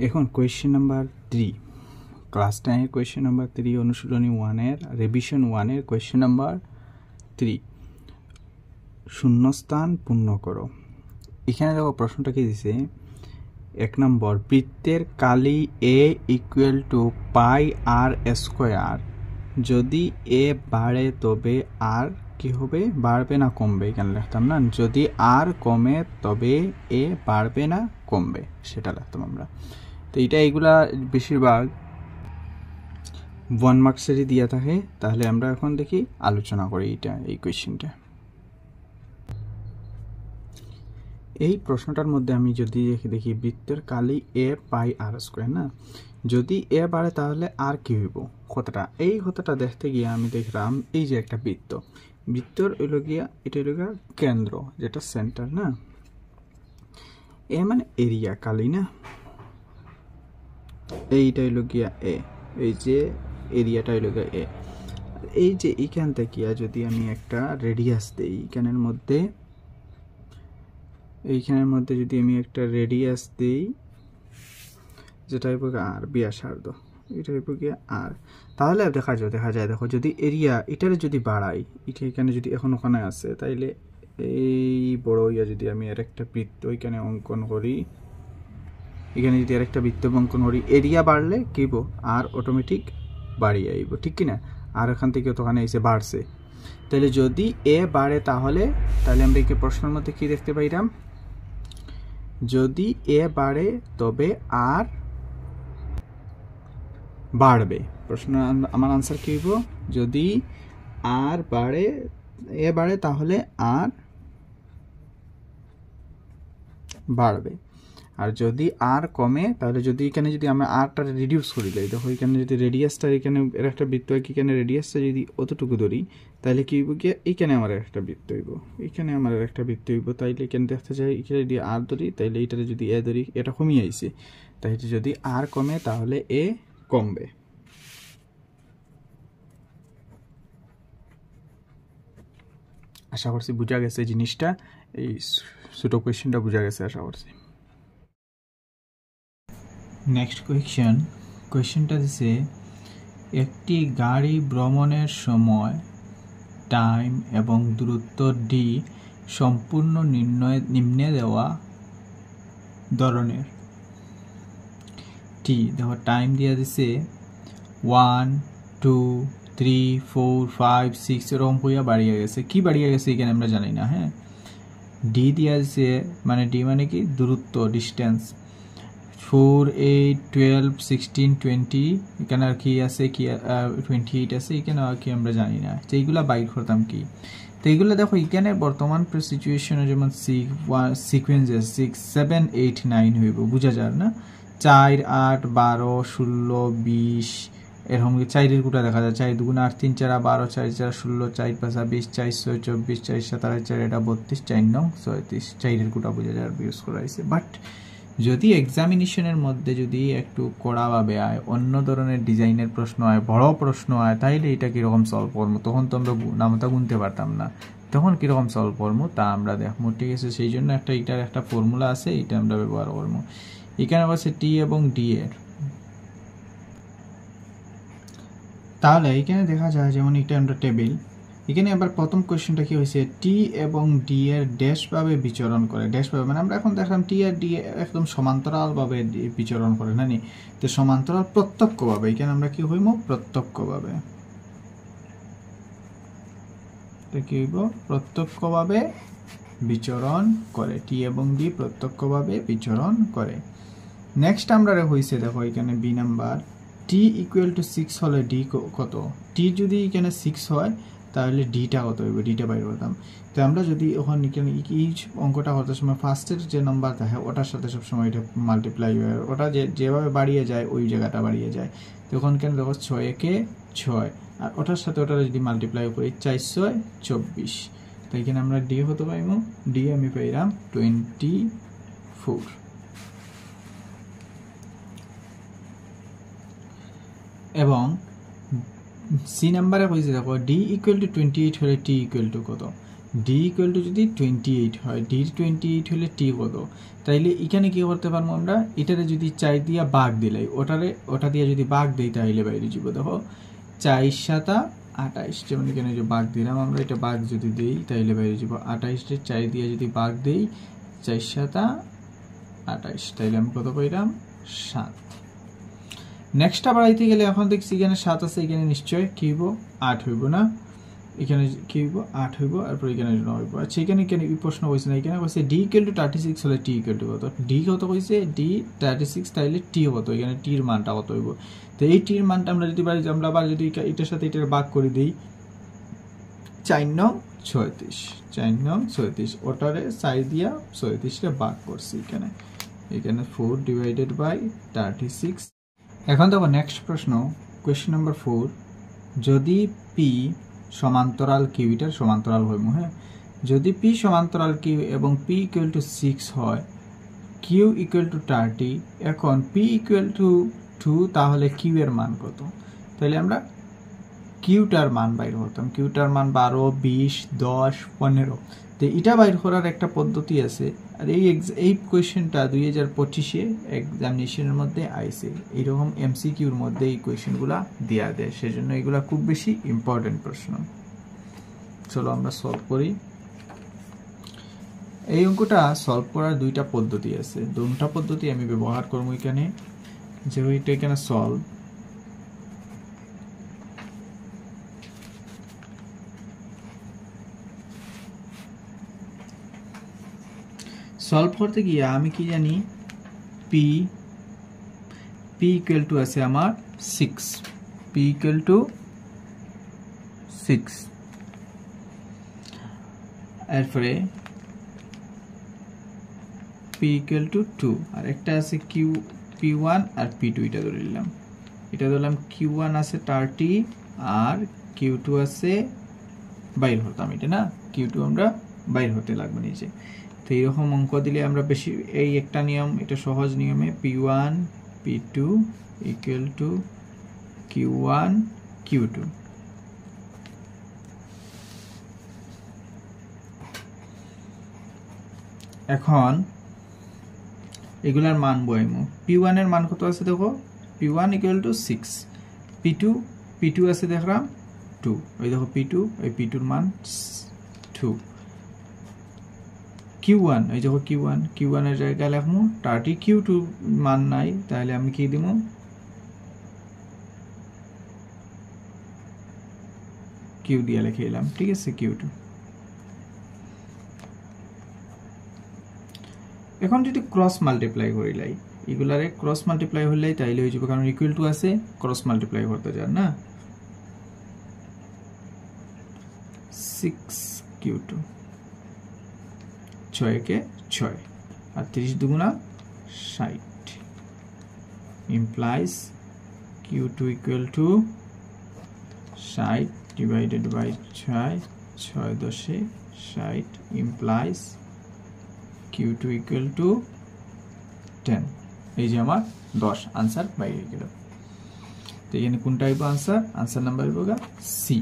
এখন question number 3 class 10 question number 3 অনুশীলনী 1 এর রিভিশন 1 এর কোয়েশ্চেন নাম্বার 3 শূন্যস্থান পূর্ণ করো। এখানে দেখো প্রশ্নটা কি দিছে, 1 নম্বর বৃত্তের কালি a ইকুয়াল টু পাই আর স্কয়ার, যদি a বাড়ে তবে আর কি হবে, বাড়বে না কমবে? এখানে লিখতাম না, যদি আর কমে তবে a বাড়বে না কমবে, সেটা লিখতাম আমরা। তো এইগুলা বেশিরভাগ 1 মার্কসেরই দিয়া থাকে। তাহলে আমরা এখন দেখি আলোচনা করি এই কোয়েশ্চেনটা। এই প্রশ্নটার মধ্যে আমি যদি দেখি বৃত্তের কালি এ পাই আর স্কয়ার না, যদি এ বাড়ে তাহলে আর কি হইব কথাটা, এই কথাটা দেখতে গিয়ে আমি দেখলাম এই যে একটা বৃত্তর হইল গিয়া, এটা হইল গিয়া কেন্দ্র, যেটা সেন্টার না, এ মানে এরিয়া, কালি না, এইটা হইল গিয়া এ, এই যে এরিয়াটা হইল গিয়া এ। এই যে এইখান থেকে যদি আমি একটা রেডিয়াস দেই এইখানের মধ্যে যদি আমি একটা রেডিয়াস দিই, যেটা হইব আর ব্যাসার্ধ, এটা হইব গিয়া আর, তাহলে দেখা যায় দেখো যদি এরিয়া এটারে যদি বাড়াই, এটা এখানে যদি এখন ওখানে আছে, তাইলে এই বড় হইয়া যদি আমি আর একটা বৃত্ত এখানে অঙ্কন করি, এখানে যদি আর একটা বৃত্ত অঙ্কন করি, এরিয়া বাড়লে কি হইব, আর অটোমেটিক বাড়িয়ে আইব, ঠিক কিনা? আর এখান থেকে তো ওখানে এসে বাড়ছে, তাহলে যদি এ বাড়ে তাহলে আমরা এই প্রশ্নের মধ্যে কি দেখতে পাইলাম, যদি এ বাড়ে তবে আর বাড়বে। প্রশ্ন আমার আনসার কি হইব, যদি আর বাড়ে, এ বাড়ে তাহলে আর বাড়বে, আর যদি আর কমে তাহলে, যদি এখানে যদি আমরা আরটা রিডিউস করি, দেখো এখানে যদি রেডিয়াসটা, এখানে এর একটা বৃত্ত হয়, এখানে রেডিয়াসটা যদি অতটুকু ধরি, তাহলে কি হইব গিয়ে, এইখানে আমার একটা বৃত্ত হইব, এখানে আমার একটা বৃত্ত হইব, তাইলে এখানে দেখতে চাই এখানে যদি আর ধরি, তাইলে এইটারে যদি এ ধরি, এটা কমিয়ে আইছে, তাইলে যদি আর কমে তাহলে এ কমবে। আশা করছি বুঝা গেছে জিনিসটা, এই ছোট কোয়েশ্চেনটা বুঝা গেছে আশা করছি। নেক্সট কোয়েশ্চেনটা দিছে, একটি গাড়ি ভ্রমণের সময় টাইম এবং দূরত্ব ডি সম্পূর্ণ নিম্নে দেওয়া ধরনের। টি দেখো টাইম দিয়া দিছে 1 2 3 4 5 6 এরকম হইয়া বাড়িয়ে গেছে, কি বাড়িয়ে গেছে এখানে আমরা জানি না। হ্যাঁ, ডি দিয়া দিছে, মানে ডি মানে কি, দূরত্ব, ডিস্টেন্স, 4 8 12 16 20, এখানে আর কি আছে, কি 28 আছে, এখানে আর কি আমরা জানি না, তো এইগুলা বাইর করতাম কি। তো এইগুলো দেখো এখানে বর্তমান সিচুয়েশনে যেমন সিকুয়েন্সেস 6 7 8 9 হইব, বুঝা যায় না, 4 8 12 16 20 এরকম 4-এর গুটা দেখা যায়, 4 2 8 3 4 12 4 4 16 4 5 20 4 6 24 4 7 4 এটা 32 4 9 36, 4-এর গুটা বুঝা যায় ইউজ করা হয়েছে। বাট যদি এক্সামিনেশনের মধ্যে যদি একটু কড়াভাবে আয়, অন্য ধরনের ডিজাইনের প্রশ্ন হয়, বড় প্রশ্ন হয়, তাইলে এটা কীরকম সলভ করবো, তখন তো আমরা নামতা গুনতে পারতাম না, তখন কীরকম সলভ করবো তা আমরা দেখবো, ঠিক আছে? সেই জন্য এটার একটা ফর্মুলা আছে, এটা আমরা ব্যবহার করবো। এখানে আছে টি এবং ডি এর, তাহলে এখানে দেখা যায় যেমন এটা আমরা টেবিল, এখানে আবার প্রথম কোয়েশ্চেনটা কি হয়েছে, টি এবং ডি এর ড্যাশভাবে বিচরণ করে, ড্যাশভাবে মানে আমরা এখন দেখলাম টি আর ডি একদম সমান্তরালভাবে বিচরণ করে না নি, তো সমান্তরাল প্রত্যক্ষভাবে, এখানে আমরা কি হইব, প্রত্যক্ষভাবে, কি হইব, প্রত্যক্ষভাবে বিচরণ করে, টি এবং ডি প্রত্যক্ষভাবে বিচরণ করে। নেক্সট আমরা হয়েছে দেখো এখানে B number, T equal to 6 হলে ডি কত, টি যদি এখানে 6 হয় তাহলে ডিটা কত হইব, ডিটা বাইর করতাম। তো আমরা যদি ওখানে এখানে এই অঙ্কটা করতে সময় ফার্স্টের যে নাম্বার থাকে ওটার সাথে সবসময় এটা মাল্টিপ্লাই হয়, ওটা যেভাবে বাড়িয়ে যায় ওই জায়গাটা বাড়িয়ে যায়, তখন কেন দেখো 6 একে 6, আর ওটার সাথে ওটা যদি মাল্টিপ্লাই করি 4 6 24, তো এখানে আমরা ডি কত পাইব, ডি আমি পাইলাম 24। এবং সি নাম্বারে কইছে দেখো ডি ইকুয়াল টু 28 হলে টি ইকুয়াল টু কত, ডি ইকুয়াল টু যদি 28 হয়, ডি 28 হলে টি কত, তাইলে এখানে কি করতে পারবো আমরা, এটারে যদি 4 দিয়া ভাগ দিলাই, ওটা দিয়ে যদি ভাগ দেই তাইলে বাইরে যাব। দেখো 4 7 28, যেমন এখানে যে ভাগ দিলাম আমরা, এটা ভাগ যদি দেই তাইলে বাইরে যাব 28 এর 4 দিয়ে যদি ভাগ দেই 4 7 28, তাইলে আমি কত পাইলাম 7। নেক্সট আবার আইতে গেলে এখন দেখছি এখানে 7 আছে, এখানে নিশ্চয় কি হইব 8 হইব না, এখানে কি হইব 8 হইব, আর পরে এখানে 9 হইব। আচ্ছা এখানে কেন এই প্রশ্ন কইছে না, এখানে কইছে ডি ইকুয়াল টু 36 হলে টি ইকুয়াল টু কত, ডি কত কইছে ডি 36, তাইলে টি কত, এখানে টির মানটা কত হইব। তো এই টির মানটা আমরা যদি পারি, আমরা আবার যদি এটার সাথে এটার ভাগ করে দেই 4 9 36, 4 9 36, ওটারে 4 দিয়া 36 রে ভাগ করছি, এখানে 4 ডিভাইডেড বাই 36। এখন দেখো নেক্সট প্রশ্ন, কোয়েশ্চন নাম্বার 4, যদি পি সমান্তরাল কিউ, এটার সমান্তরাল হইব, হ্যাঁ, যদি পি সমান্তরাল কিউ এবং পি ইকুয়াল টু 6 হয়, কিউ ইকুয়াল টু 30, এখন পি ইকুয়াল টু 2, তাহলে কিউ এর মান কত। তাহলে আমরা কিউটার মান বাইর করতাম, কিউটার মান 12 20 10 15। তো এটা বাইর করার একটা পদ্ধতি আছে, আর এই কোয়েশ্চেনটা 2025-এ এক্সামিনেশনের মধ্যে আইছে, এইরকম এমসিকিউর মধ্যে এই কোয়েশ্চেনগুলা দেয়া দেয়, সেজন্য এগুলা খুব বেশি ইম্পর্টেন্ট প্রশ্ন। চলো আমরা সলভ করি। এই অঙ্কটা সলভ করার দুইটা পদ্ধতি আছে, দুটো পদ্ধতি আমি ব্যবহার করব এখানে। যেহেতু এখানে সলভ, সলভ করতে গিয়ে আমি কি জানি, পি ইকুয়াল টু আছে আমার 6, পি ইকুয়াল টু 6, এরপরে পি ইকুয়াল টু 2, আর একটা আছে কিউ P1 আর P2, এটা ধরে নিলাম, এটা ধরলাম Q1 আছে 30 আর Q2 আছে বাইর হতাম, এটা না Q2 আমরা বাইর হতে লাগবে নিচে। তো এইরকম অঙ্ক দিলে আমরা বেশি, এই একটা নিয়ম, এটা সহজ নিয়মে P1 P2 equal to Q1 Q2। এখন এগুলার মান বইমু, P1 এর মান কত আছে দেখো, P1 ইকুয়াল টু 6, P2 আছে দেখলাম 2, ওই দেখো P2, এই P2 এর মান 2, Q1 এই দেখো Q1 এর জায়গায় লিখমু 30, Q2 মান নাই, তাহলে আমি কি দিমু Q দিয়ে লিখে দিলাম, ঠিক আছে Q2। এখন যদি ক্রস মাল্টিপ্লাই করিলাই, এগুলারে ক্রস মাল্টিপ্লাই হইলাই তাইলে হয়ে যাবে, কারণ ইকুয়াল টু আছে, ক্রস মাল্টিপ্লাই করতে যান না, 6Q2, 6 কে 6 আর 30 দুগুণা 60, implies Q2 equal to 60 divided by 6, 6 10 60, implies Q2 equal to 10। এই যে আমার 10 আনসার বাইরে গেল। তো এখানে কোনটা হইব আনসার নাম্বার হইব সি।